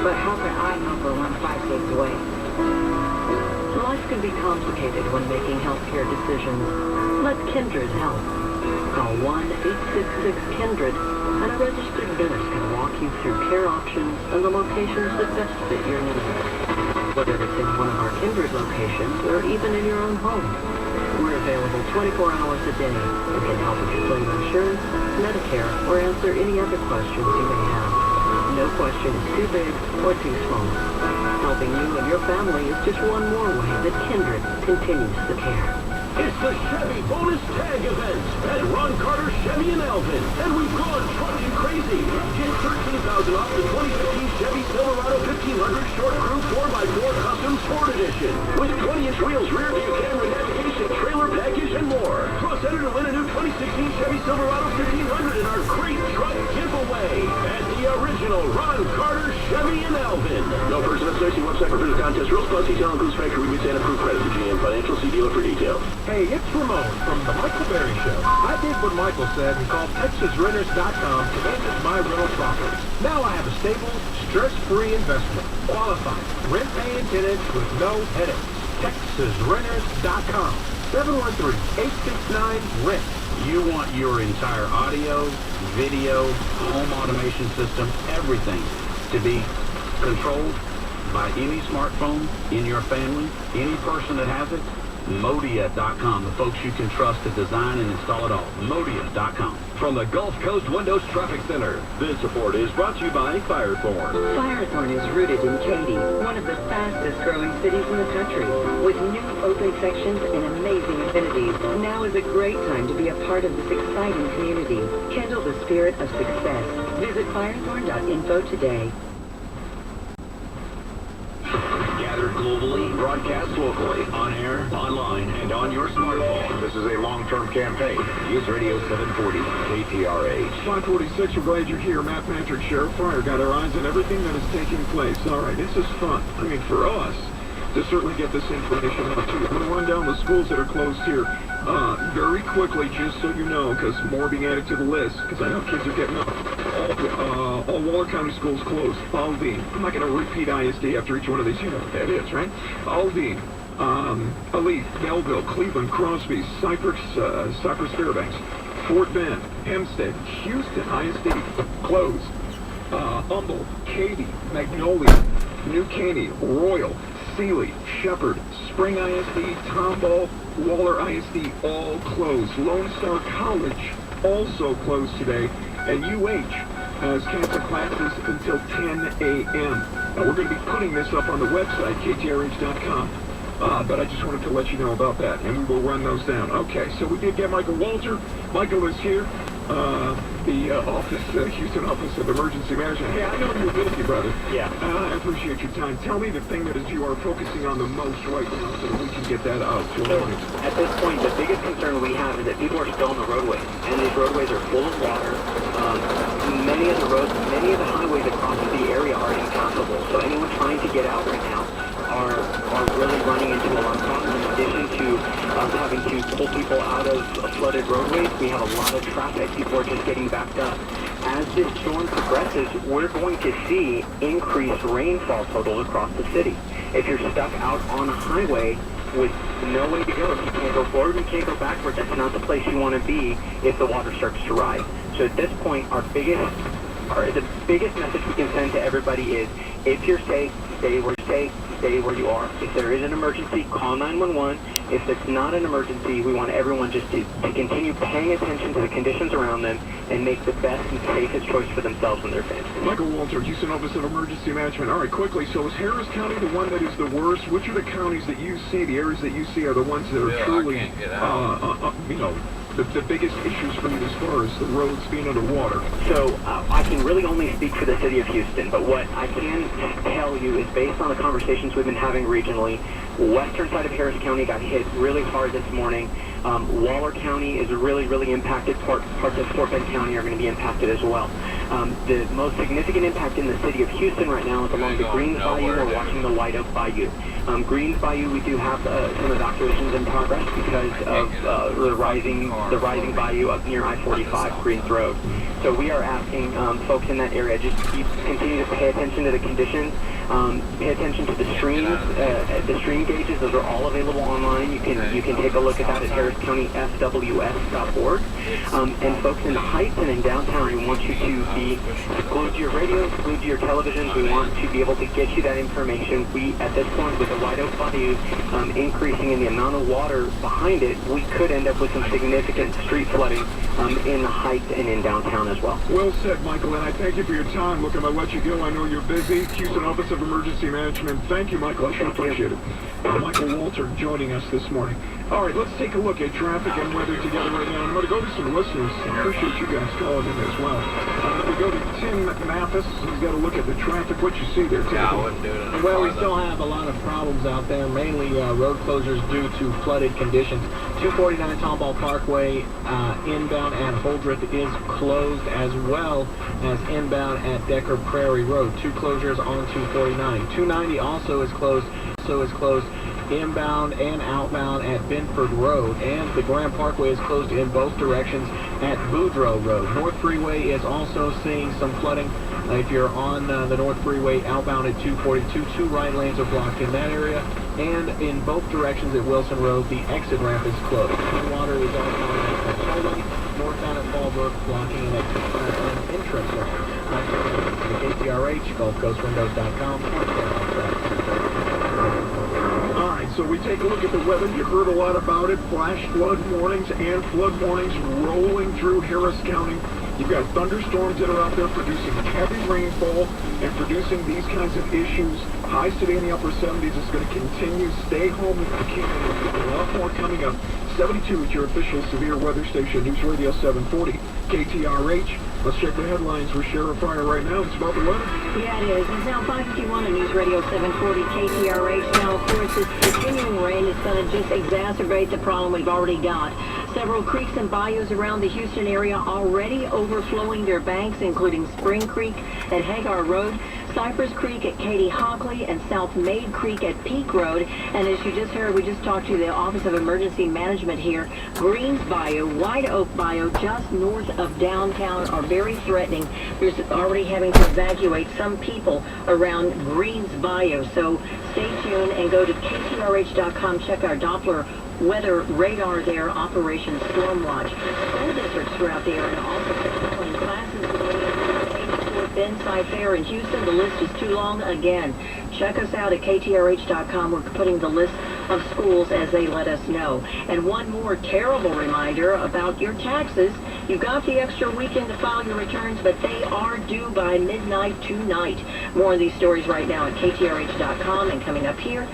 but how can I help her when 5 states away? Life can be complicated when making healthcare decisions. Let Kindred help. Call 1-866-KINDRED, and a registered nurse can walk you through care options and the locations that best fit your needs. Whether it's in one of our Kindred locations or even in your own home, we're available 24 hours a day and can help with your claim insurance, Medicare, or answer any other questions you may have. No question is too big or too small. Helping you and your family is just one more way that Kindred continues the care. It's the Chevy Bonus Tag Event at Ron Carter Chevy in Alvin. And we've gone trucking crazy. Get $13,000 off the 2015 Chevy Silverado 1500 Short Crew 4x4 Custom Sport Edition. With 20-inch wheels, rear view camera, navigation, trailer package, and more. Plus, enter to win a new 2016 Chevy Silverado 1500 in our great truck giveaway at the original Ron Carter Chevy in Alvin. No person associated website for visit contest rules, plus detail includes factory rebate and approved credit for GM Financial. See dealer for details. Hey, it's Ramon from The Michael Berry Show. I did what Michael said and called TexasRenters.com to manage my rental properties. Now I have a stable, stress-free investment. Qualified. Rent paying tenants with no headaches. TexasRenters.com. 713-869-RENT. You want your entire audio, video, home automation system, everything to be controlled by any smartphone in your family, any person that has it. Modia.com, the folks you can trust to design and install it all. Modia.com. From the Gulf Coast Windows Traffic Center, this report is brought to you by Firethorn. Firethorn is rooted in Katy, one of the fastest growing cities in the country. With new open sections and amazing amenities, now is a great time to be a part of this exciting community. Kindle the spirit of success. Visit firethorn.info today. Gathered globally, broadcast locally, on air, online, and on your smartphone. This is a long-term campaign. Use Radio 740, KTRH. 546, we're glad you're here. Matt Patrick, Sheriff Fryer, got our eyes on everything that is taking place. All right, this is fun. I mean, for us, to certainly get this information out to you. I'm going to run down the schools that are closed here very quickly, just so you know, because more being added to the list, because I know kids are getting up. All Waller County schools closed. Aldine. I'm not going to repeat ISD after each one of these. You know what that is, right? Aldine, Alief, Belleville, Cleveland, Crosby, Cypress Fairbanks, Fort Bend, Hempstead, Houston, ISD, closed. Humboldt, Katy, Magnolia, New Caney, Royal, Sealy, Shepherd, Spring ISD, Tomball, Waller ISD, all closed. Lone Star College also closed today, and UH has canceled classes until 10 a.m. Now, we're going to be putting this up on the website, ktrh.com, but I just wanted to let you know about that, and we will run those down. Okay, so we did get Michael Walter. Michael is here. The Houston Office of Emergency Management. Hey, I know you're busy, brother. Yeah. I appreciate your time. Tell me the thing that is you are focusing on the most right now so that we can get that out to So, our audience. at this point, the biggest concern we have is that people are still on the roadways, and these roadways are full of water. Many of the highways across the area are impassable, so anyone trying to get out right now are really running into a lot of problems. In addition to having to pull people out of flooded roadways, we have a lot of traffic. People are just getting backed up. As this storm progresses, we're going to see increased rainfall totals across the city. If you're stuck out on a highway with no way to go, if you can't go forward, you can't go backward, that's not the place you want to be if the water starts to rise. So at this point, the biggest message we can send to everybody is, if you're safe, stay where you're safe, stay where you are. If there is an emergency, call 911. If it's not an emergency, we want everyone just to continue paying attention to the conditions around them and make the best and safest choice for themselves and their families. Michael Walter, Houston Office of Emergency Management. All right, quickly, so is Harris County the one that is the worst? Which are the counties that you see, the areas that you see are the ones that are truly, the biggest issues for you as far as the roads being underwater? So I can really only speak for the city of Houston, but what I can tell you is based on the conversations we've been having regionally, western side of Harris County got hit really hard this morning. Waller County is really, really impacted. Parts of Fort Bend County are going to be impacted as well. The most significant impact in the city of Houston right now is along the Greens Bayou. We're watching the White Oak Bayou. Greens Bayou, we do have some evacuations in progress because of the rising bayou up near I-45, Greens Road. So we are asking folks in that area just continue to pay attention to the conditions, pay attention to the streams, the stream gauges. Those are all available online. You can take a look at that at harriscountyfws.org. And folks in the Heights and in downtown, we want you to be glued to your radios, glued to your televisions. We want to be able to get you that information. We, at this point, with the White Oak Bayou increasing in the amount of water behind it, we could end up with some significant street flooding in the Heights and in downtown as well. Well said, Michael, and I thank you for your time. Look, I'm going to let you go. I know you're busy. Houston Office of Emergency Management. Thank you, Michael. I sure appreciate it. Michael Walter joining us this morning. All right, let's take a look at traffic and weather together right now. I'm going to go to some listeners. I appreciate you guys calling in as well. We go to Tim Mathis. He's got to look at the traffic. What you see there, Tim? Yeah, I wouldn't do it. Well, we still have a lot of problems out there, mainly road closures due to flooded conditions. 249 Tomball Parkway inbound at Holdreth is closed, as well as inbound at Decker Prairie Road. Two closures on 249. 290 also is closed. Inbound and outbound at Binford Road, and the Graham Parkway is closed in both directions at Boudreaux Road. North Freeway is also seeing some flooding. If you're on the North Freeway outbound at 242, two right lanes are blocked in that area, and in both directions at Wilson Road, the exit ramp is closed. Water is also at Poland, northbound at Fallbrook, blocking an entrance ramp. The KTRH, GulfCoastWindows.com. So we take a look at the weather. You heard a lot about it. Flash flood warnings and flood warnings rolling through Harris County. You've got thunderstorms that are out there producing heavy rainfall and producing these kinds of issues. Highs today in the upper 70s is going to continue. Stay home if you can. There's a lot more coming up. 72 is your official severe weather station, News Radio 740, KTRH. Let's check the headlines with Sheriff Fryer right now. It's about the weather. Yeah, it is. It's now 5:51 on News Radio 740 KTRH. Now, of course, this continuing rain is going to just exacerbate the problem we've already got. Several creeks and bayous around the Houston area already overflowing their banks, including Spring Creek at Hagar Road, Cypress Creek at Katie Hockley, and South Maid Creek at Peak Road. And as you just heard, we just talked to the Office of Emergency Management here. Greens Bayou, White Oak Bayou, just north of downtown, are very threatening. There's already having to evacuate some people around Greens Bayou. So stay tuned and go to KTRH.com. Check our Doppler weather radar there, Operation Stormwatch. School districts throughout the area also canceling classes today. Benside Fair in Houston. The list is too long again. Check us out at KTRH.com. We're putting the list of schools as they let us know. And one more terrible reminder about your taxes. You've got the extra weekend to file your returns, but they are due by midnight tonight. More of these stories right now at KTRH.com, and coming up here,